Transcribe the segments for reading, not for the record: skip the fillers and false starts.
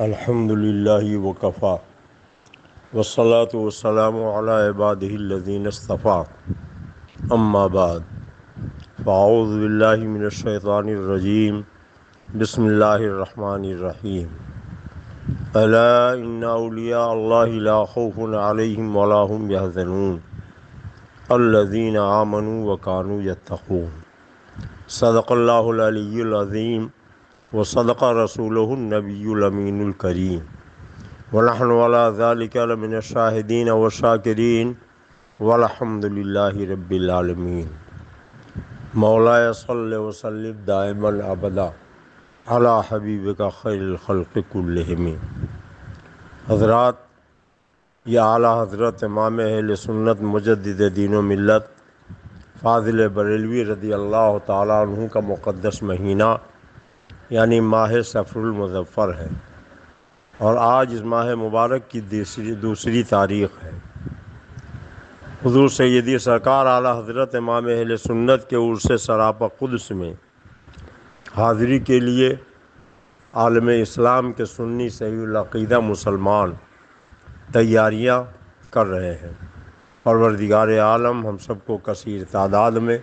الحمد للہ وکفا والصلاة والسلام علی عبادہ الذین اصطفیٰ اما بعد فاعوذ باللہ من الشیطان الرجیم بسم اللہ الرحمن الرحیم الا ان اولیاء اللہ لا خوف علیہم ولا هم یحزنون الذین آمنوا وکانوا یتقون صدق اللہ العلی العظیم وصدق رسولہ النبی الامین الکریم ونحن علی ذلک لمن الشاہدین والشاکرین والحمد للہ رب العالمین مولایا صلی وسلم دائما ابدا علی حبیبک خیر الخلق کلہم۔ حضرات، یا اعلیٰ حضرت امام اہل سنت مجدد دین و ملت فاضل بریلوی رضی اللہ تعالیٰ عنہ کا مقدس مہینہ یعنی ماہ صفر المظفر ہے، اور آج اس ماہ مبارک کی دوسری تاریخ ہے۔ حضور سیدی سرکار اعلیٰ حضرت امام اہل سنت کے عرص سراپا قدس میں حاضری کے لیے عالم اسلام کے سنی صحیح العقیدہ مسلمان تیاریاں کر رہے ہیں۔ پروردگار عالم ہم سب کو کثیر تعداد میں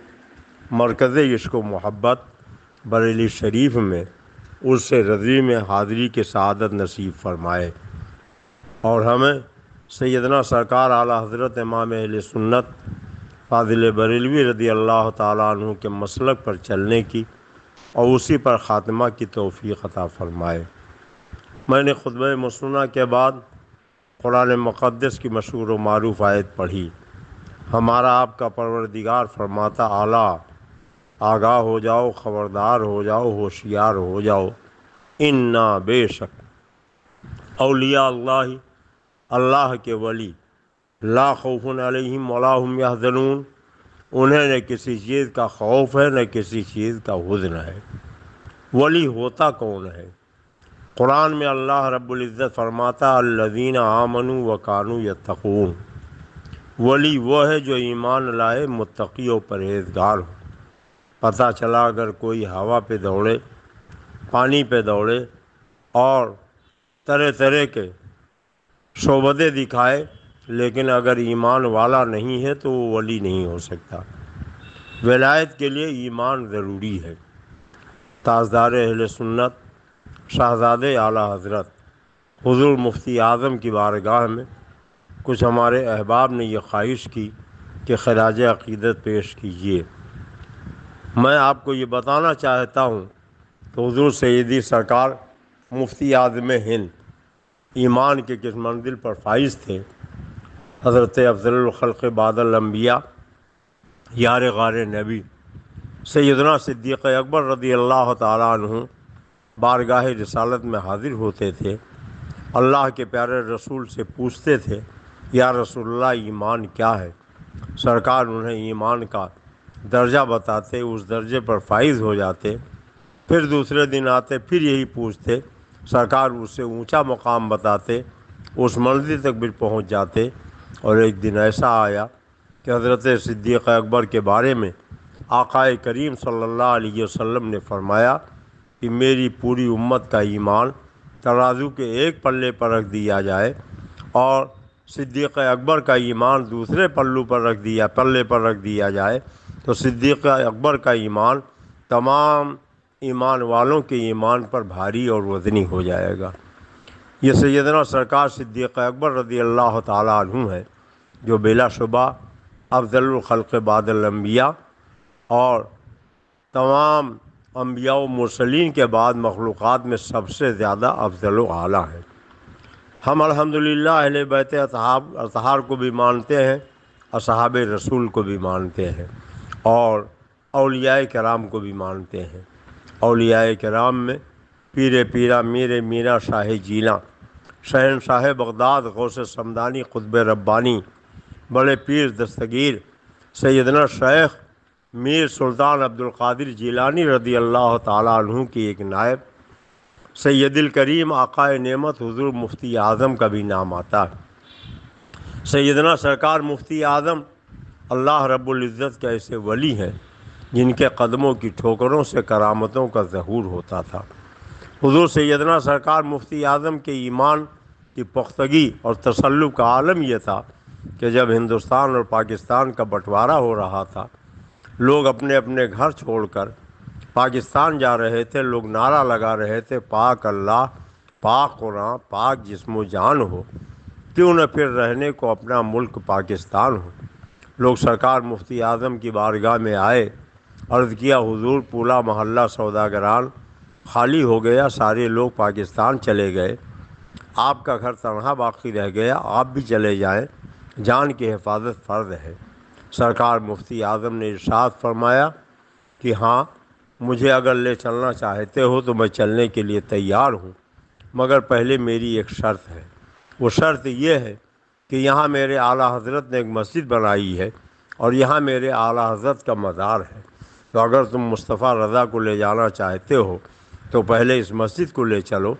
مرکز عشق و محبت بریلی شریف میں عرص رضوی میں حاضری کے سعادت نصیب فرمائے، اور ہمیں سیدنا سرکار اعلیٰ حضرت امام اہل سنت فاضل بریلوی رضی اللہ تعالیٰ عنہ کے مسلک پر چلنے کی اور اسی پر خاتمہ کی توفیق عطا فرمائے۔ میں نے خطبہ مسنونہ کے بعد قرآن مقدس کی مشہور و معروف آیت پڑھی، ہمارا آپ کا پروردگار فرماتا اعلیٰ آگاہ ہو جاؤ، خبردار ہو جاؤ، ہوشیار ہو جاؤ، انا بے شک اولیاء اللہ، اللہ کے ولی، لا خوف علیہم ولا هم یحزنون، انہیں نہ کسی چیز کا خوف ہے نہ کسی چیز کا حزن ہے۔ ولی ہوتا کون ہے؟ قرآن میں اللہ رب العزت فرماتا الذین آمنوا وکانوا یتقون، ولی وہ ہے جو ایمان لائے، متقی و پرہیزگار ہو۔ پتہ چلا اگر کوئی ہوا پہ دوڑے، پانی پہ دوڑے اور طرح طرح کے شعبدے دکھائے، لیکن اگر ایمان والا نہیں ہے تو وہ ولی نہیں ہو سکتا۔ ولایت کے لیے ایمان ضروری ہے۔ تاجدار اہل سنت شہزادے اعلیٰ حضرت حضور مفتی اعظم کی بارگاہ میں کچھ ہمارے احباب نے یہ خواہش کی کہ خراج عقیدت پیش کیجیے۔ میں آپ کو یہ بتانا چاہتا ہوں کہ حضور سیدی سرکار مفتی اعظم ہند ایمان کے کس منزل پر فائز تھے۔ حضرت افضل الخلق بعد الانبیاء یار غار نبی سیدنا صدیق اکبر رضی اللہ تعالیٰ عنہ بارگاہ رسالت میں حاضر ہوتے تھے، اللہ کے پیارے رسول سے پوچھتے تھے یا رسول اللہ ایمان کیا ہے؟ سرکار انہیں ایمان کا درجہ بتاتے، اس درجے پر فائز ہو جاتے، پھر دوسرے دن آتے پھر یہی پوچھتے، سرکار اس سے اونچا مقام بتاتے، اس منزل تک بھی پہنچ جاتے۔ اور ایک دن ایسا آیا کہ حضرت صدیق اکبر کے بارے میں آقا کریم صلی اللہ علیہ وسلم نے فرمایا کہ میری پوری امت کا ایمان ترازو کے ایک پلے پر رکھ دیا جائے اور صدیق اکبر کا ایمان دوسرے پلے پر رکھ دیا جائے تو صدیق اکبر کا ایمان تمام ایمان والوں کے ایمان پر بھاری اور وزنی ہو جائے گا۔ یہ سیدنا سرکار صدیق اکبر رضی اللہ تعالیٰ عنہ ہے، جو بلا شبہ افضل الخلق بعد الانبیاء اور تمام انبیاء و مرسلین کے بعد مخلوقات میں سب سے زیادہ افضل و اعلیٰ ہیں۔ ہم الحمدللہ اہل بیت اطہار کو بھی مانتے ہیں، اصحاب رسول کو بھی مانتے ہیں، اور اولیاء کرام کو بھی مانتے ہیں۔ اولیاء کرام میں پیر پیرا میر میرا شاہ جیلاں، شہنشاہ بغداد غوث سمدانی قطب ربانی، بڑے پیر دستگیر سیدنا شیخ میر سلطان عبدالقادر جیلانی رضی اللہ تعالیٰ عنہ کی ایک نائب سید الکریم آقا نعمت حضور مفتی اعظم کا بھی نام آتا ہے۔ سیدنا سرکار مفتی اعظم اللہ رب العزت کے ایسے ولی ہیں جن کے قدموں کی ٹھوکروں سے کرامتوں کا ظہور ہوتا تھا۔ حضور سیدنا سرکار مفتی اعظم کے ایمان کی پختگی اور تسلط کا عالم یہ تھا کہ جب ہندوستان اور پاکستان کا بٹوارا ہو رہا تھا، لوگ اپنے اپنے گھر چھوڑ کر پاکستان جا رہے تھے، لوگ نعرہ لگا رہے تھے، پاک اللہ، پاک قرآن، پاک جسم و جان ہو، کیوں نہ پھر رہنے کو اپنا ملک پاکستان ہو۔ لوگ سرکار مفتی اعظم کی بارگاہ میں آئے، عرض کیا حضور پورا محلہ سوداگران خالی ہو گیا، سارے لوگ پاکستان چلے گئے، آپ کا گھر تنہا باقی رہ گیا، آپ بھی چلے جائیں، جان کی حفاظت فرض ہے۔ سرکار مفتی اعظم نے ارشاد فرمایا کہ ہاں، مجھے اگر لے چلنا چاہتے ہو تو میں چلنے کے لیے تیار ہوں، مگر پہلے میری ایک شرط ہے۔ وہ شرط یہ ہے کہ یہاں میرے اعلیٰ حضرت نے ایک مسجد بنائی ہے اور یہاں میرے اعلیٰ حضرت کا مزار ہے، تو اگر تم مصطفیٰ رضا کو لے جانا چاہتے ہو تو پہلے اس مسجد کو لے چلو،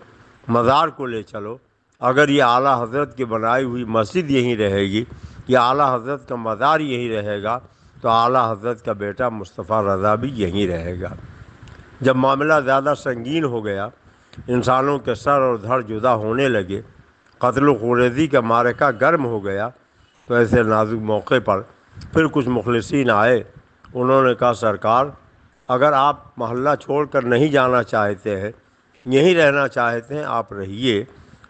مزار کو لے چلو۔ اگر یہ اعلیٰ حضرت کی بنائی ہوئی مسجد یہیں رہے گی، یہ اعلیٰ حضرت کا مزار یہیں رہے گا، تو اعلیٰ حضرت کا بیٹا مصطفیٰ رضا بھی یہیں رہے گا۔ جب معاملہ زیادہ سنگین ہو گیا، انسانوں کے سر اور دھڑ جدا ہونے لگے، قتل و خورزی کا معرکہ گرم ہو گیا، تو ایسے نازک موقع پر پھر کچھ مخلصین آئے۔ انہوں نے کہا سرکار، اگر آپ محلہ چھوڑ کر نہیں جانا چاہتے ہیں، یہیں رہنا چاہتے ہیں، آپ رہیے،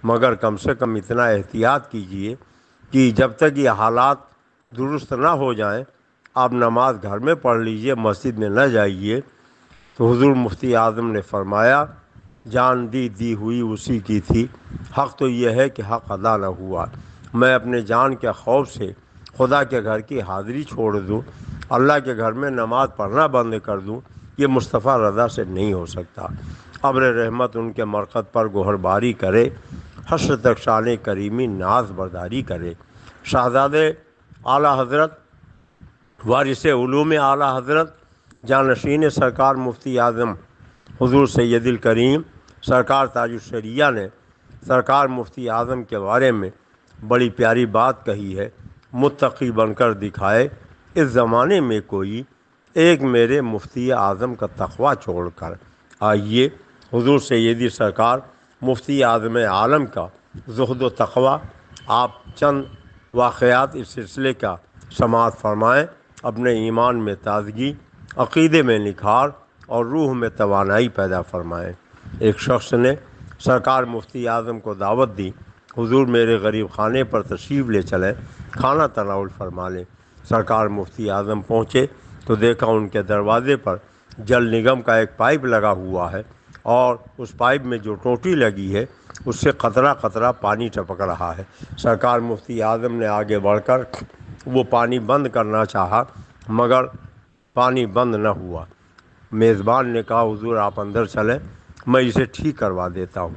مگر کم سے کم اتنا احتیاط کیجئے کہ جب تک یہ حالات درست نہ ہو جائیں آپ نماز گھر میں پڑھ لیجئے، مسجد میں نہ جائیے۔ تو حضور مفتی اعظم نے فرمایا جان دی ہوئی اسی کی تھی، حق تو یہ ہے کہ حق ادا نہ ہوا، میں اپنے جان کے خوف سے خدا کے گھر کی حاضری چھوڑ دوں، اللہ کے گھر میں نماز پڑھنا بند کر دوں، یہ مصطفیٰ رضا سے نہیں ہو سکتا۔ ابر رحمت ان کے مرقد پر گوہر باری کرے، حشر تک شان کریمی ناز برداری کرے۔ شہزادے اعلیٰ حضرت، وارث علوم اعلیٰ حضرت، جانشین سرکار مفتی اعظم حضور سید الکریم سرکار تاج الشریعہ نے سرکار مفتی اعظم کے بارے میں بڑی پیاری بات کہی ہے، متقی بن کر دکھائے اس زمانے میں کوئی، ایک میرے مفتی اعظم کا تقویٰ چھوڑ کر۔ آئیے حضور سیدی سرکار مفتی اعظم عالم کا زہد و تقویٰ، آپ چند واقعات اس سلسلے کا سماعت فرمائیں، اپنے ایمان میں تازگی، عقیدے میں نکھار اور روح میں توانائی پیدا فرمائیں۔ ایک شخص نے سرکار مفتی اعظم کو دعوت دی، حضور میرے غریب خانے پر تشریف لے چلیں، کھانا تناول فرما لیں۔ سرکار مفتی اعظم پہنچے تو دیکھا ان کے دروازے پر جل نگم کا ایک پائپ لگا ہوا ہے اور اس پائپ میں جو ٹوٹی لگی ہے اس سے قطرہ قطرہ پانی ٹپک رہا ہے۔ سرکار مفتی اعظم نے آگے بڑھ کر وہ پانی بند کرنا چاہا، مگر پانی بند نہ ہوا۔ میزبان نے کہا حضور آپ اندر چلیں، میں اسے ٹھیک کروا دیتا ہوں۔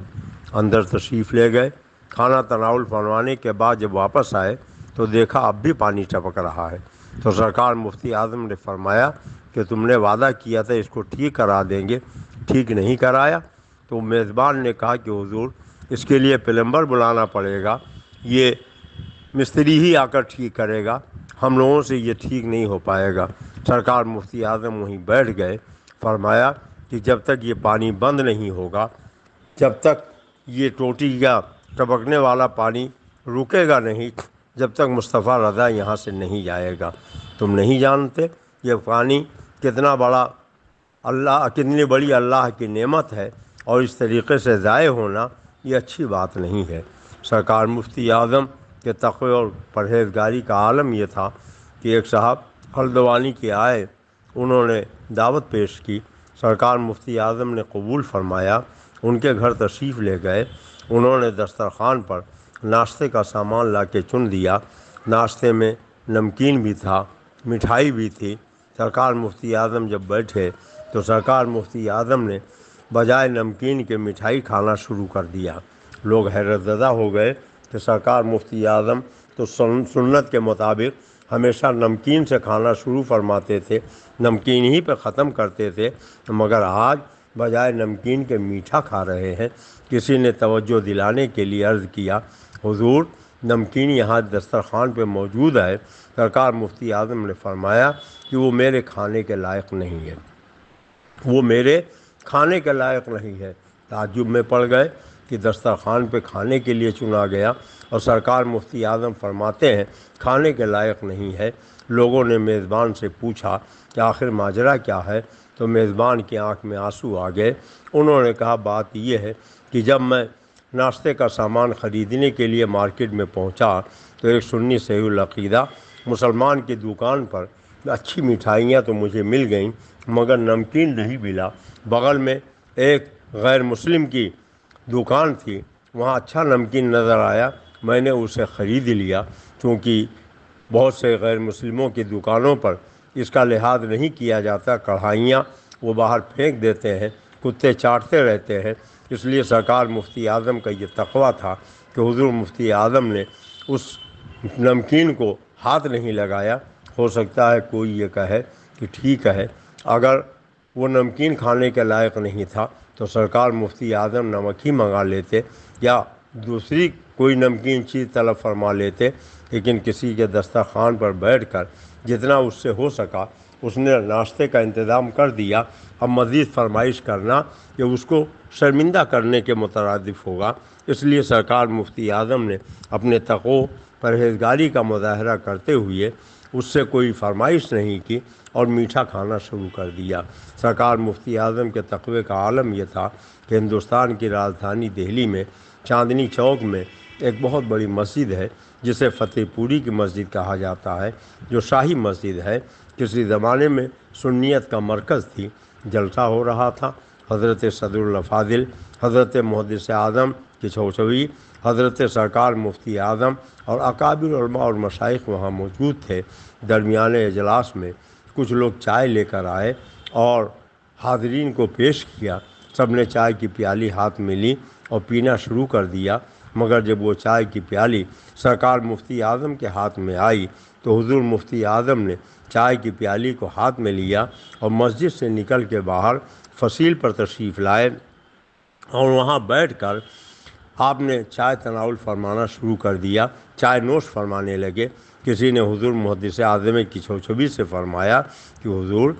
اندر تشریف لے گئے، کھانا تناول فرمانے کے بعد جب واپس آئے تو دیکھا اب بھی پانی ٹپک رہا ہے۔ تو سرکار مفتی اعظم نے فرمایا کہ تم نے وعدہ کیا تھا اس کو ٹھیک کرا دیں گے، ٹھیک نہیں کرایا؟ تو میزبان نے کہا کہ حضور اس کے لیے پلمبر بلانا پڑے گا، یہ مستری ہی آ کر ٹھیک کرے گا، ہم لوگوں سے یہ ٹھیک نہیں ہو پائے گا۔ سرکار مفتی اعظم وہیں بیٹھ گئے، فرمایا کہ جب تک یہ پانی بند نہیں ہوگا، جب تک یہ ٹوٹی کا ٹپکنے والا پانی رکے گا نہیں، جب تک مصطفیٰ رضا یہاں سے نہیں جائے گا۔ تم نہیں جانتے یہ پانی کتنا کتنی بڑی اللہ کی نعمت ہے، اور اس طریقے سے ضائع ہونا یہ اچھی بات نہیں ہے۔ سرکار مفتی اعظم کے تقوی اور پرہیزگاری کا عالم یہ تھا کہ ایک صاحب ہلدوانی کے آئے، انہوں نے دعوت پیش کی، سرکار مفتی اعظم نے قبول فرمایا، ان کے گھر تشریف لے گئے، انہوں نے دسترخوان پر ناشتے کا سامان لا کے چن دیا، ناشتے میں نمکین بھی تھا، مٹھائی بھی تھی۔ سرکار مفتی اعظم جب بیٹھے تو سرکار مفتی اعظم نے بجائے نمکین کے مٹھائی کھانا شروع کر دیا۔ لوگ حیرت زدہ ہو گئے کہ سرکار مفتی اعظم تو سنت کے مطابق ہمیشہ نمکین سے کھانا شروع فرماتے تھے، نمکین ہی پہ ختم کرتے تھے، مگر آج بجائے نمکین کے میٹھا کھا رہے ہیں۔ کسی نے توجہ دلانے کے لیے عرض کیا حضور نمکین یہاں دسترخوان پہ موجود ہے۔ سرکار مفتی اعظم نے فرمایا کہ وہ میرے کھانے کے لائق نہیں ہے، وہ میرے کھانے کے لائق نہیں ہے، تعجب میں پڑ گئے کہ دسترخوان پہ کھانے کے لیے چنا گیا اور سرکار مفتی اعظم فرماتے ہیں کھانے کے لائق نہیں ہے۔ لوگوں نے میزبان سے پوچھا کہ آخر ماجرا کیا ہے، تو میزبان کی آنکھ میں آنسو آ گئے۔ انہوں نے کہا بات یہ ہے کہ جب میں ناشتے کا سامان خریدنے کے لیے مارکیٹ میں پہنچا تو ایک سنی صحیح العقیدہ مسلمان کی دکان پر اچھی مٹھائیاں تو مجھے مل گئیں مگر نمکین نہیں ملا۔ بغل میں ایک غیر مسلم کی دکان تھی، وہاں اچھا نمکین نظر آیا، میں نے اسے خرید لیا۔ کیونکہ بہت سے غیر مسلموں کی دکانوں پر اس کا لحاظ نہیں کیا جاتا، کڑھائیاں وہ باہر پھینک دیتے ہیں، کتے چاٹتے رہتے ہیں، اس لیے سرکار مفتی اعظم کا یہ تقویٰ تھا کہ حضور مفتی اعظم نے اس نمکین کو ہاتھ نہیں لگایا۔ ہو سکتا ہے کوئی یہ کہے کہ ٹھیک ہے، اگر وہ نمکین کھانے کے لائق نہیں تھا تو سرکار مفتی اعظم نمک ہی منگا لیتے یا دوسری کوئی نمکین چیز طلب فرما لیتے، لیکن کسی کے دسترخوان پر بیٹھ کر جتنا اس سے ہو سکا اس نے ناشتے کا انتظام کر دیا۔ اب مزید فرمائش کرنا کہ اس کو شرمندہ کرنے کے مترادف ہوگا، اس لیے سرکار مفتی اعظم نے اپنے تقوی پرہیزگاری کا مظاہرہ کرتے ہوئے اس سے کوئی فرمائش نہیں کی اور میٹھا کھانا شروع کر دیا۔ سرکار مفتی اعظم کے تقوی کا عالم یہ تھا کہ ہندوستان کی راجدھانی دہلی میں چاندنی چوک میں ایک بہت بڑی مسجد ہے جسے فتح پوری کی مسجد کہا جاتا ہے، جو شاہی مسجد ہے، کسی زمانے میں سنیت کا مرکز تھی۔ جلسہ ہو رہا تھا، حضرت صدر الافاضل حضرت محدث اعظم کی چوچوی، حضرت سرکار مفتی اعظم اور اکابر علماء اور مشائخ وہاں موجود تھے۔ درمیان اجلاس میں کچھ لوگ چائے لے کر آئے اور حاضرین کو پیش کیا۔ سب نے چائے کی پیالی ہاتھ میں لی اور پینا شروع کر دیا، مگر جب وہ چائے کی پیالی سرکار مفتی اعظم کے ہاتھ میں آئی تو حضور مفتی اعظم نے چائے کی پیالی کو ہاتھ میں لیا اور مسجد سے نکل کے باہر فصیل پر تشریف لائے اور وہاں بیٹھ کر آپ نے چائے تناول فرمانا شروع کر دیا۔ چائے نوش فرمانے لگے۔ کسی نے حضور محدث اعظم کی چوچوبی سے فرمایا کہ حضور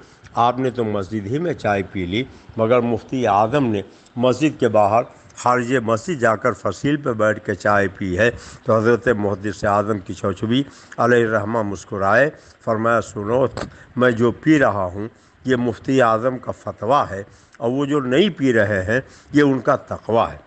آپ نے تو مسجد ہی میں چائے پی لی، مگر مفتی اعظم نے مسجد کے باہر خارج مسجد جا کر فصیل پہ بیٹھ کے چائے پی ہے۔ تو حضرت محدث اعظم کی چوچوبی علیہ الرحمہ مسکرائے، فرمایا سنو، میں جو پی رہا ہوں یہ مفتی اعظم کا فتویٰ ہے اور وہ جو نہیں پی رہے ہیں یہ ان کا تقویٰ ہے۔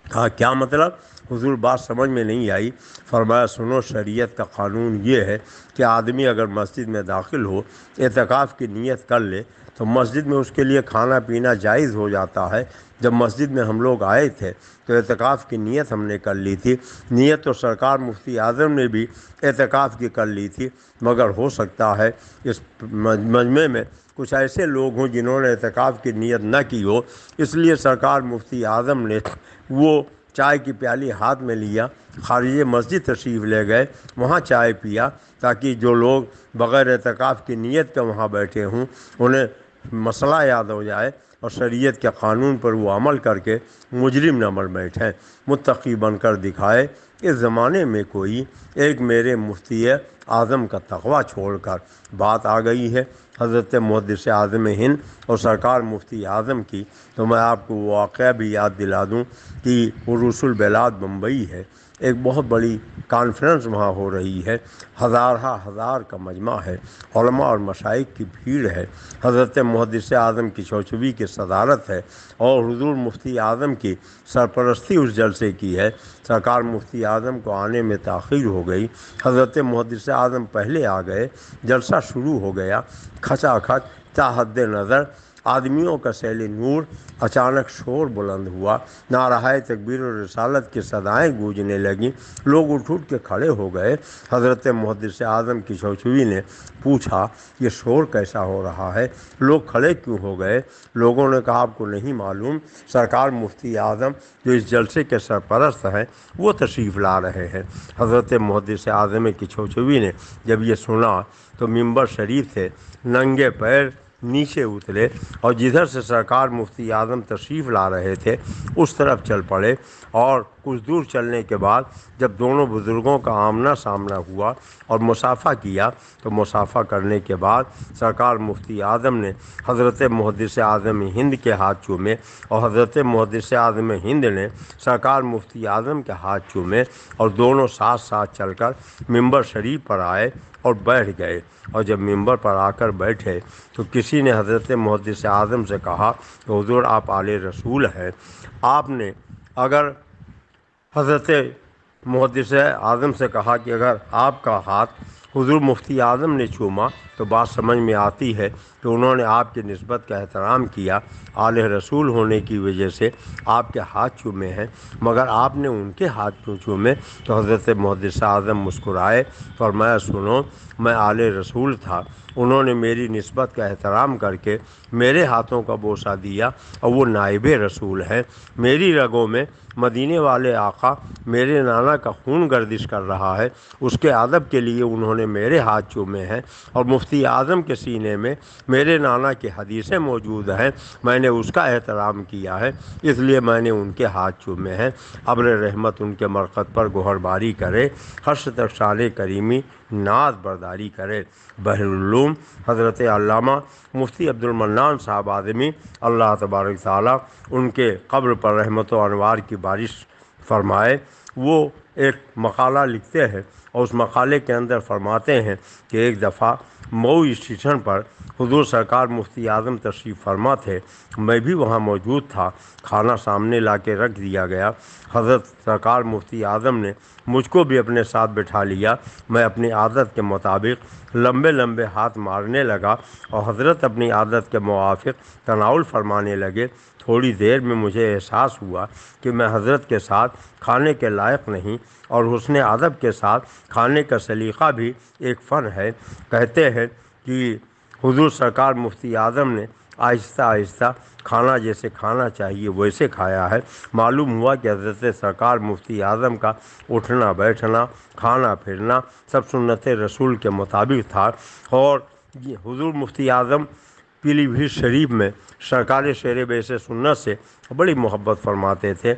کہا کیا مطلب؟ حضور بات سمجھ میں نہیں آئی۔ فرمایا سنو، شریعت کا قانون یہ ہے کہ آدمی اگر مسجد میں داخل ہو، اعتکاف کی نیت کر لے تو مسجد میں اس کے لیے کھانا پینا جائز ہو جاتا ہے۔ جب مسجد میں ہم لوگ آئے تھے تو اعتکاف کی نیت ہم نے کر لی تھی، نیت تو سرکار مفتی اعظم نے بھی اعتکاف کی کر لی تھی، مگر ہو سکتا ہے اس مجمع میں کچھ ایسے لوگ ہوں جنہوں نے اعتکاف کی نیت نہ کی ہو، اس لیے سرکار مفتی اعظم نے وہ چائے کی پیالی ہاتھ میں لیا، خارج مسجد تشریف لے گئے، وہاں چائے پیا تاکہ جو لوگ بغیر اعتکاف کی نیت کے وہاں بیٹھے ہوں انہیں مسئلہ یاد ہو جائے اور شریعت کے قانون پر وہ عمل کر کے مجرم نہ بن بیٹھیں، متقی بن کر دکھائے۔ اس زمانے میں کوئی ایک میرے مفتی اعظم کا تقویٰ چھوڑ کر بات آ گئی ہے حضرت محدث اعظم ہند اور سرکار مفتی اعظم کی، تو میں آپ کو وہ واقعہ بھی یاد دلا دوں کہ عروس البلاد بمبئی ہے، ایک بہت بڑی کانفرنس وہاں ہو رہی ہے، ہزار کا مجمع ہے، علماء اور مشائخ کی بھیڑ ہے، حضرت محدث اعظم کی چوچوبی کی صدارت ہے اور حضور مفتی اعظم کی سرپرستی اس جلسے کی ہے۔ سرکار مفتی اعظم کو آنے میں تاخیر ہو گئی، حضرت محدث اعظم پہلے آ گئے، جلسہ شروع ہو گیا، کھچا کھچ تا حد نظر آدمیوں کا سیل نور۔ اچانک شور بلند ہوا، نعرہ تکبیر و رسالت کی صدائیں گونجنے لگیں، لوگ اٹھ کے کھڑے ہو گئے۔ حضرت محدث اعظم کی چوچوی نے پوچھا یہ شور کیسا ہو رہا ہے، لوگ کھڑے کیوں ہو گئے؟ لوگوں نے کہا آپ کو نہیں معلوم، سرکار مفتی اعظم جو اس جلسے کے سرپرست ہیں وہ تشریف لا رہے ہیں۔ حضرت محدث اعظم کی چوچوی نے جب یہ سنا تو ممبر شریف سے ننگے پیر نیچے اترے اور جدھر سے سرکار مفتی اعظم تشریف لا رہے تھے اس طرف چل پڑے، اور کچھ دور چلنے کے بعد جب دونوں بزرگوں کا آمنا سامنا ہوا اور مصافحہ کیا تو مصافحہ کرنے کے بعد سرکار مفتی اعظم نے حضرت محدث اعظم ہند کے ہاتھ چومے اور حضرت محدث اعظم ہند نے سرکار مفتی اعظم کے ہاتھ چومے، اور دونوں ساتھ ساتھ چل کر ممبر شریف پر آئے اور بیٹھ گئے۔ اور جب ممبر پر آ کر بیٹھے تو کسی نے حضرت محدث اعظم سے کہا کہ حضور آپ آل رسول ہیں، آپ نے اگر حضرت محدث اعظم سے کہا کہ اگر آپ کا ہاتھ حضور مفتی اعظم نے چوما تو بات سمجھ میں آتی ہے کہ انہوں نے آپ کی نسبت کا احترام کیا، آل رسول ہونے کی وجہ سے آپ کے ہاتھ چومے ہیں، مگر آپ نے ان کے ہاتھ کیوں چومے؟ تو حضرت محدث اعظم مسکرائے، فرمایا سنو، میں آل رسول تھا، انہوں نے میری نسبت کا احترام کر کے میرے ہاتھوں کا بوسہ دیا، اور وہ نائب رسول ہیں، میری رگوں میں مدینے والے آقا میرے نانا کا خون گردش کر رہا ہے، اس کے ادب کے لیے انہوں نے میرے ہاتھ چومے ہیں، اور مفتی اعظم کے سینے میں میرے نانا کی حدیثیں موجود ہیں، میں نے اس کا احترام کیا ہے، اس لیے میں نے ان کے ہاتھ چومے ہیں۔ ابر رحمت ان کے مرقد پر گوہر باری کرے، حشر تک شان کریمی ناز برداری کرے۔ بحر العلوم حضرت علامہ مفتی عبد المنان صاحب اعظمی، اللہ تبارک تعالیٰ ان کے قبر پر رحمت و انوار کی بارش فرمائے، وہ ایک مقالہ لکھتے ہیں اور اس مقالے کے اندر فرماتے ہیں کہ ایک دفعہ مئو اسٹیشن پر حضور سرکار مفتی اعظم تشریف فرما تھے، میں بھی وہاں موجود تھا، کھانا سامنے لا کے رکھ دیا گیا، حضرت سرکار مفتی اعظم نے مجھ کو بھی اپنے ساتھ بٹھا لیا، میں اپنی عادت کے مطابق لمبے لمبے ہاتھ مارنے لگا اور حضرت اپنی عادت کے موافق تناول فرمانے لگے۔ تھوڑی دیر میں مجھے احساس ہوا کہ میں حضرت کے ساتھ کھانے کے لائق نہیں، اور حسن ادب کے ساتھ کھانے کا سلیقہ بھی ایک فن ہے۔ کہتے ہیں کہ حضور سرکار مفتی اعظم نے آہستہ آہستہ کھانا جیسے کھانا چاہیے ویسے کھایا ہے۔ معلوم ہوا کہ حضرت سرکار مفتی اعظم کا اٹھنا بیٹھنا، کھانا پھرنا سب سنت رسول کے مطابق تھا، اور حضور مفتی اعظم پیلی بھیت شریف میں سرکار شیر بیس سنت سے بڑی محبت فرماتے تھے،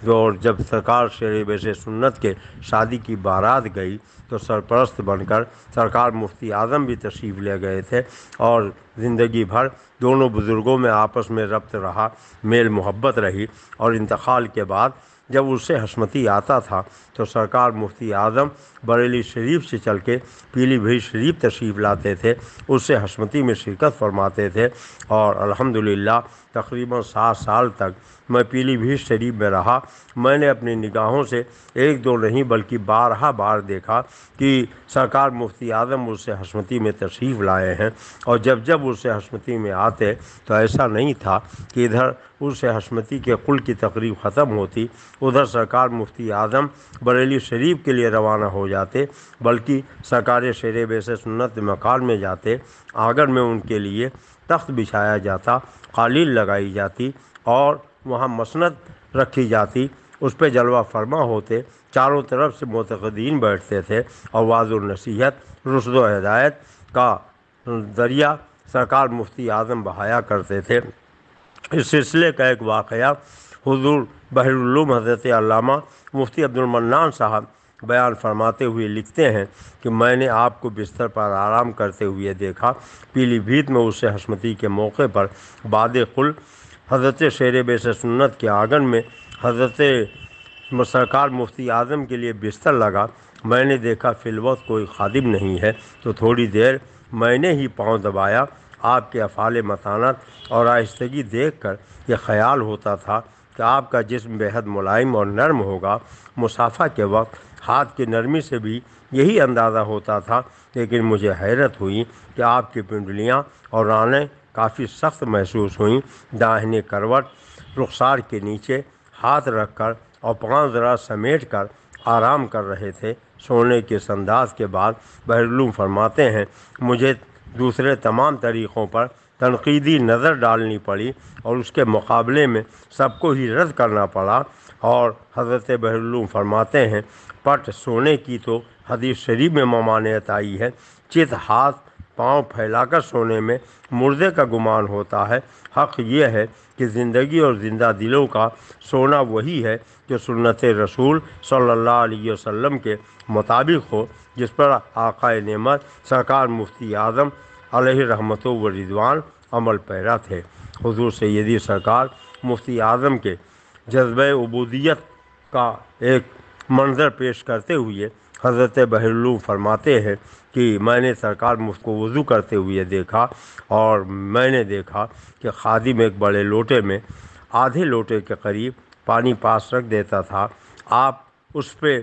اور جب سرکار شیر بیس سنت کے شادی کی بارات گئی تو سرپرست بن کر سرکار مفتی اعظم بھی تشریف لے گئے تھے، اور زندگی بھر دونوں بزرگوں میں آپس میں ربط رہا، میل محبت رہی، اور انتقال کے بعد جب اس سے حشمتی آتا تھا تو سرکار مفتی اعظم بریلی شریف سے چل کے پیلی بھیت شریف تشریف لاتے تھے، اس سے حشمتی میں شرکت فرماتے تھے، اور الحمدللہ تقریباً 7 سال تک میں پیلی بھیت شریف میں رہا۔ میں نے اپنی نگاہوں سے ایک دو نہیں بلکہ بارہا بار دیکھا کہ سرکار مفتی اعظم اس سے حشمتی میں تشریف لائے ہیں، اور جب جب اس سے حشمتی میں آتے تو ایسا نہیں تھا کہ ادھر اس سے حشمتی کے قل کی تقریب ختم ہوتی، ادھر سرکار مفتی اعظم بریلی شریف کے لیے روانہ ہو جاتے، بلکہ سرکار شیر بیس سنت مکان میں جاتے، آنگن میں ان کے لیے تخت بچھایا جاتا، قالین لگائی جاتی اور وہاں مسند رکھی جاتی، اس پہ جلوہ فرما ہوتے، چاروں طرف سے معتقدین بیٹھتے تھے، اور وعظ و نصیحت، رشد و ہدایت کا ذریعہ سرکار مفتی اعظم بہایا کرتے تھے۔ اس سلسلے کا ایک واقعہ حضور بحر العلوم حضرت علامہ مفتی عبد المنان صاحب بیان فرماتے ہوئے لکھتے ہیں کہ میں نے آپ کو بستر پر آرام کرتے ہوئے دیکھا، پیلی بھیت میں اس سے حشمتی کے موقع پر بعد قل حضرت شیر بیس سنت کے آنگن میں حضرت سرکار مفتی اعظم کے لیے بستر لگا، میں نے دیکھا فی الوقت کوئی خادم نہیں ہے، تو تھوڑی دیر میں نے ہی پاؤں دبایا، آپ کے افعال متانت اور آہستگی دیکھ کر یہ خیال ہوتا تھا کہ آپ کا جسم بےحد ملائم اور نرم ہوگا، مصافحہ کے وقت ہاتھ کی نرمی سے بھی یہی اندازہ ہوتا تھا، لیکن مجھے حیرت ہوئی کہ آپ کی پنڈلیاں اور رانیں کافی سخت محسوس ہوئیں۔ داہنے کروٹ رخسار کے نیچے ہاتھ رکھ کر اور پاؤں ذرا سمیٹ کر آرام کر رہے تھے۔ سونے کے اس انداز کے بعد بحر العلوم فرماتے ہیں مجھے دوسرے تمام طریقوں پر تنقیدی نظر ڈالنی پڑی، اور اس کے مقابلے میں سب کو ہی رد کرنا پڑا، اور حضرت بحر العلوم فرماتے ہیں پٹ سونے کی تو حدیث شریف میں ممانعت آئی ہے، چت ہاتھ پاؤں پھیلا کر سونے میں مردے کا گمان ہوتا ہے۔ حق یہ ہے کہ زندگی اور زندہ دلوں کا سونا وہی ہے جو سنت رسول صلی اللہ علیہ وسلم کے مطابق ہو، جس پر آقا نعمت سرکار مفتی اعظم علیہ رحمت و رضوان عمل پیرا تھے۔ حضور سیدی سرکار مفتی اعظم کے جذبہ عبودیت کا ایک منظر پیش کرتے ہوئے حضرت بحرالعلوم فرماتے ہیں کہ میں نے سرکار مفت کو وضو کرتے ہوئے دیکھا، اور میں نے دیکھا کہ خادم ایک بڑے لوٹے میں آدھے لوٹے کے قریب پانی پاس رکھ دیتا تھا۔ آپ اس پہ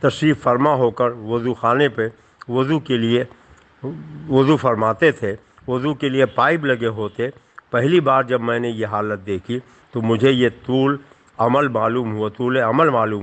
تشریف فرما ہو کر وضو خانے پہ وضو فرماتے تھے۔ وضو کے لیے پائپ لگے ہوتے۔ پہلی بار جب میں نے یہ حالت دیکھی تو مجھے یہ طول عمل معلوم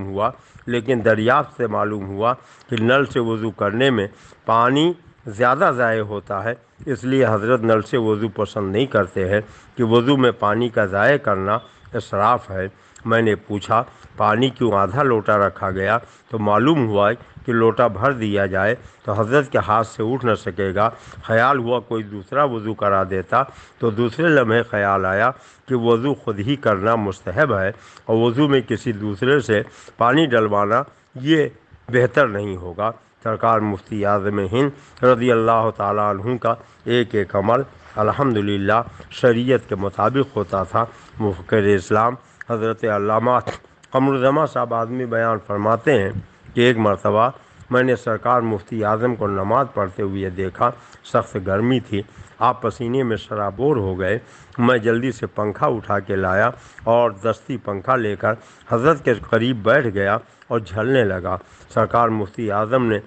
ہوا، لیکن دریافت سے معلوم ہوا کہ نل سے وضو کرنے میں پانی زیادہ ضائع ہوتا ہے، اس لیے حضرت نل سے وضو پسند نہیں کرتے ہیں کہ وضو میں پانی کا ضائع کرنا اسراف ہے۔ میں نے پوچھا پانی کیوں آدھا لوٹا رکھا گیا، تو معلوم ہوا کہ لوٹا بھر دیا جائے تو حضرت کے ہاتھ سے اٹھ نہ سکے گا۔ خیال ہوا کوئی دوسرا وضو کرا دیتا تو دوسرے لمحے خیال آیا کہ وضو خود ہی کرنا مستحب ہے، اور وضو میں کسی دوسرے سے پانی ڈلوانا یہ بہتر نہیں ہوگا۔ سرکار مفتی اعظم ہند رضی اللہ تعالیٰ عنہ کا ایک ایک عمل الحمدللہ شریعت کے مطابق ہوتا تھا۔ مفکر اسلام حضرت علامہ قمر الزمان صاحب آدمی بیان فرماتے ہیں کہ ایک مرتبہ میں نے سرکار مفتی اعظم کو نماز پڑھتے ہوئے دیکھا۔ سخت گرمی تھی، آپ پسینے میں سرابور ہو گئے۔ میں جلدی سے پنکھا اٹھا کے لایا اور دستی پنکھا لے کر حضرت کے قریب بیٹھ گیا اور جھلنے لگا۔ سرکار مفتی اعظم نے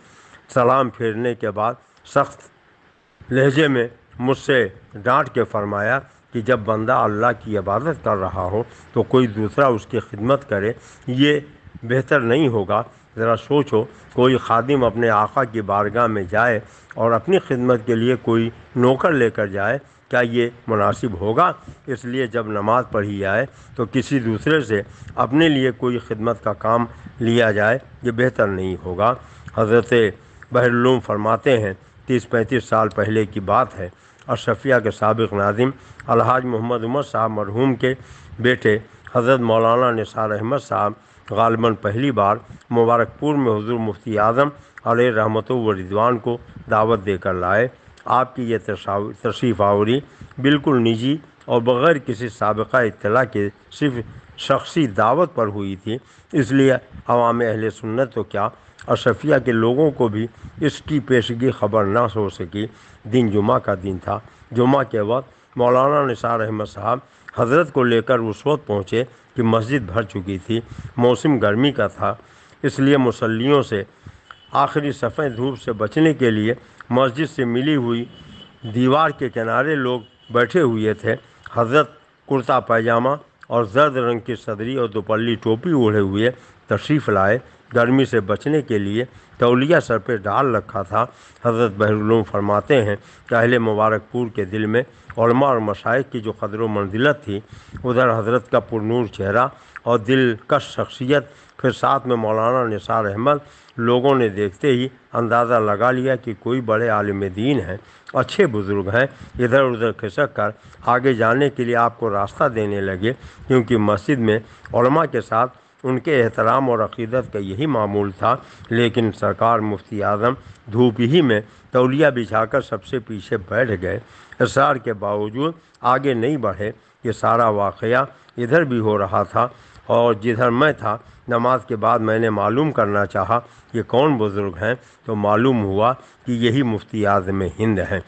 سلام پھیرنے کے بعد سخت لہجے میں مجھ سے ڈانٹ کے فرمایا کہ جب بندہ اللہ کی عبادت کر رہا ہو تو کوئی دوسرا اس کی خدمت کرے، یہ بہتر نہیں ہوگا۔ ذرا سوچو، کوئی خادم اپنے آقا کی بارگاہ میں جائے اور اپنی خدمت کے لیے کوئی نوکر لے کر جائے، کیا یہ مناسب ہوگا؟ اس لیے جب نماز پڑھی جائے تو کسی دوسرے سے اپنے لیے کوئی خدمت کا کام لیا جائے، یہ بہتر نہیں ہوگا۔ حضرت بحرالعلوم فرماتے ہیں 30-35 سال پہلے کی بات ہے، اشرفیہ کے سابق ناظم الحاج محمد عمر صاحب مرحوم کے بیٹے حضرت مولانا نثار احمد صاحب غالباً پہلی بار مبارک پور میں حضور مفتی اعظم علیہ رحمت و رضوان کو دعوت دے کر لائے۔ آپ کی یہ تشریف آوری بالکل نجی اور بغیر کسی سابقہ اطلاع کے صرف شخصی دعوت پر ہوئی تھی، اس لیے عوام اہل سنت تو کیا اشرفیہ کے لوگوں کو بھی اس کی پیشگی خبر نہ ہو سکی۔ دن جمعہ کا دن تھا۔ جمعہ کے وقت مولانا نثار احمد صاحب حضرت کو لے کر اس وقت پہنچے کہ مسجد بھر چکی تھی۔ موسم گرمی کا تھا، اس لیے مصلیوں سے آخری صفحے دھوپ سے بچنے کے لیے مسجد سے ملی ہوئی دیوار کے کنارے لوگ بیٹھے ہوئے تھے۔ حضرت کرتا پائجامہ اور زرد رنگ کی صدری اور دوپلی ٹوپی اوڑھے ہوئے تشریف لائے۔ گرمی سے بچنے کے لیے تولیہ سر پہ ڈال رکھا تھا۔ حضرت بحرالعلوم فرماتے ہیں کہ اہل مبارک پور کے دل میں علماء اور مشائخ کی جو قدر و منزلت تھی، ادھر حضرت کا پرنور چہرہ اور دلکش شخصیت، پھر ساتھ میں مولانا نثار احمد، لوگوں نے دیکھتے ہی اندازہ لگا لیا کہ کوئی بڑے عالم دین ہیں، اچھے بزرگ ہیں۔ ادھر ادھر کھسک کر آگے جانے کے لیے آپ کو راستہ دینے لگے، کیونکہ مسجد میں علماء کے ساتھ ان کے احترام اور عقیدت کا یہی معمول تھا۔ لیکن سرکار مفتی اعظم دھوپ ہی میں تولیہ بچھا کر سب سے پیچھے بیٹھ گئے۔ اصرار کے باوجود آگے نہیں بڑھے۔ یہ سارا واقعہ ادھر بھی ہو رہا تھا، اور جدھر میں تھا نماز کے بعد میں نے معلوم کرنا چاہا یہ کون بزرگ ہیں، تو معلوم ہوا کہ یہی مفتی اعظم ہند ہیں۔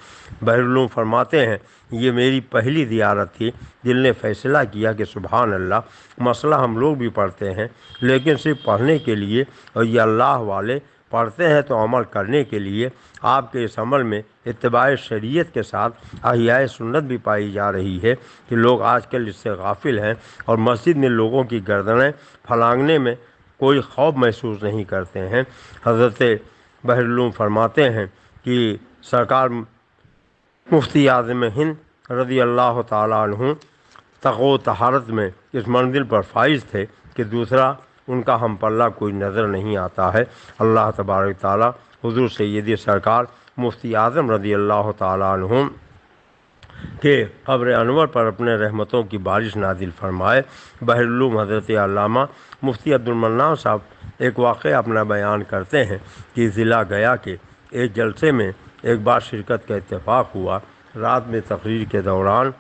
بحرالعلوم فرماتے ہیں یہ میری پہلی زیارت تھی۔ دل نے فیصلہ کیا کہ سبحان اللہ، مسئلہ ہم لوگ بھی پڑھتے ہیں، لیکن صرف پڑھنے کے لیے، اور یہ اللہ والے پڑھتے ہیں تو عمل کرنے کے لیے۔ آپ کے اس عمل میں اتباع شریعت کے ساتھ احیاء سنت بھی پائی جا رہی ہے کہ لوگ آج کل اس سے غافل ہیں، اور مسجد میں لوگوں کی گردنیں پھلانگنے میں کوئی خوف محسوس نہیں کرتے ہیں۔ حضرت بحرالعلوم فرماتے ہیں کہ سرکار مفتی اعظم ہند رضی اللہ تعالیٰ عنہ تقوی و طہارت میں اس منزل پر فائز تھے کہ دوسرا ان کا ہم پلہ کوئی نظر نہیں آتا ہے۔ اللہ تبارک تعالیٰ حضور سیدی سرکار مفتی اعظم رضی اللہ تعالیٰ عنہم کہ قبر انور پر اپنے رحمتوں کی بارش نازل فرمائے۔ بحر العلوم حضرت علامہ مفتی عبدالمنان صاحب ایک واقعہ اپنا بیان کرتے ہیں کہ ضلع گیا کے ایک جلسے میں ایک بار شرکت کا اتفاق ہوا۔ رات میں تقریر کے دوران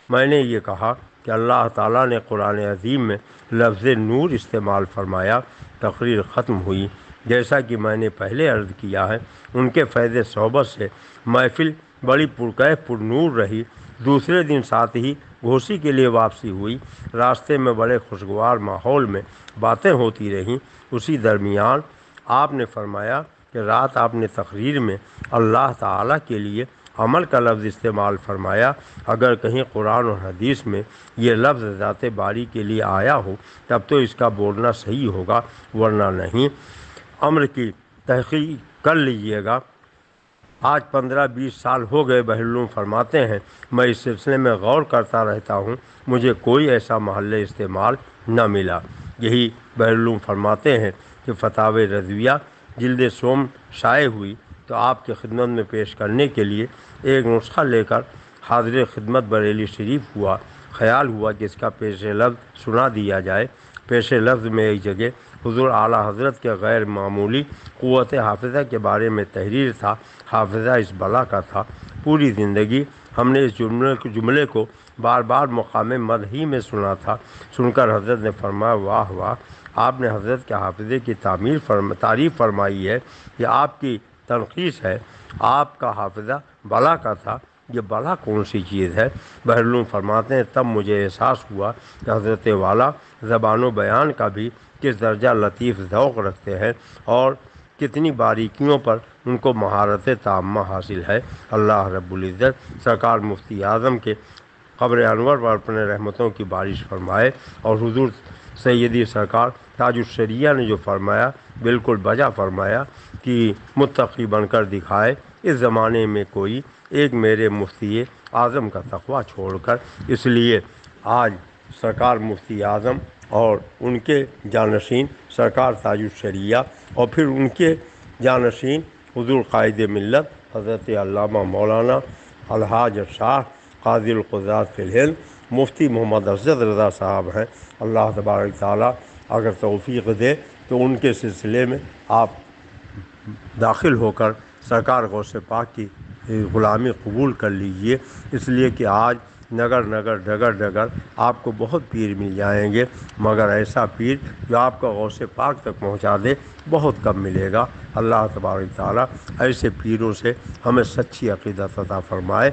میں نے یہ کہا کہ اللہ تعالیٰ نے قرآن عظیم میں لفظ نور استعمال فرمایا۔ تقریر ختم ہوئی۔ جیسا کہ میں نے پہلے عرض کیا ہے، ان کے فیض صحبت سے محفل بڑی پرکیف پر نور رہی۔ دوسرے دن ساتھ ہی گھوسی کے لیے واپسی ہوئی۔ راستے میں بڑے خوشگوار ماحول میں باتیں ہوتی رہیں۔ اسی درمیان آپ نے فرمایا کہ رات آپ نے تقریر میں اللہ تعالیٰ کے لیے عمل کا لفظ استعمال فرمایا۔ اگر کہیں قرآن اور حدیث میں یہ لفظ ذات باری کے لیے آیا ہو تب تو اس کا بولنا صحیح ہوگا، ورنہ نہیں۔ امر کی تحقیق کر لیجئے گا۔ آج 15-20 سال ہو گئے، بحر العلوم فرماتے ہیں، میں اس سلسلے میں غور کرتا رہتا ہوں، مجھے کوئی ایسا محل استعمال نہ ملا۔ یہی بحر العلوم فرماتے ہیں کہ فتاوی رضویہ جلد سوم شائع ہوئی تو آپ کی خدمت میں پیش کرنے کے لیے ایک نسخہ لے کر حاضر خدمت بریلی شریف ہوا۔ خیال ہوا کہ اس کا پیش لفظ سنا دیا جائے۔ پیش لفظ میں ایک جگہ حضور اعلیٰ حضرت کے غیر معمولی قوت حافظہ کے بارے میں تحریر تھا۔ حافظہ اس بلا کا تھا۔ پوری زندگی ہم نے اس جملے کو بار بار مقام مدحی میں سنا تھا۔ سن کر حضرت نے فرمایا، واہ واہ، آپ نے حضرت کے حافظے کی تعریف فرمائی ہے، یہ آپ کی تنقیص ہے۔ آپ کا حافظہ بلا کا تھا، یہ بلا کون سی چیز ہے؟ بحر العلوم فرماتے ہیں، تب مجھے احساس ہوا کہ حضرت والا زبان و بیان کا بھی کس درجہ لطیف ذوق رکھتے ہیں اور کتنی باریکیوں پر ان کو مہارت تامہ حاصل ہے۔ اللہ رب العزت سرکار مفتی اعظم کے قبر انور پر اپنے رحمتوں کی بارش فرمائے، اور حضور سیدی سرکار تاج الشریعہ نے جو فرمایا بالکل بجا فرمایا کہ متقی بن کر دکھائے اس زمانے میں کوئی ایک میرے مفتی اعظم کا تقویٰ چھوڑ کر۔ اس لیے آج سرکار مفتی اعظم اور ان کے جانشین سرکار تاج الشریعہ اور پھر ان کے جانشین حضور قائد ملت حضرت علامہ مولانا الحاج شاہ قاضی القضات فی الہند مفتی محمد افضل رضا صاحب ہیں۔ اللہ تبارک تعالیٰ اگر توفیق دے تو ان کے سلسلے میں آپ داخل ہو کر سرکار غوث پاک کی غلامی قبول کر لیجئے، اس لیے کہ آج نگر نگر ڈگر ڈگر آپ کو بہت پیر مل جائیں گے، مگر ایسا پیر جو آپ کا غوث پاک تک پہنچا دے بہت کم ملے گا۔ اللہ تبارک تعالیٰ ایسے پیروں سے ہمیں سچی عقیدت عطا فرمائے۔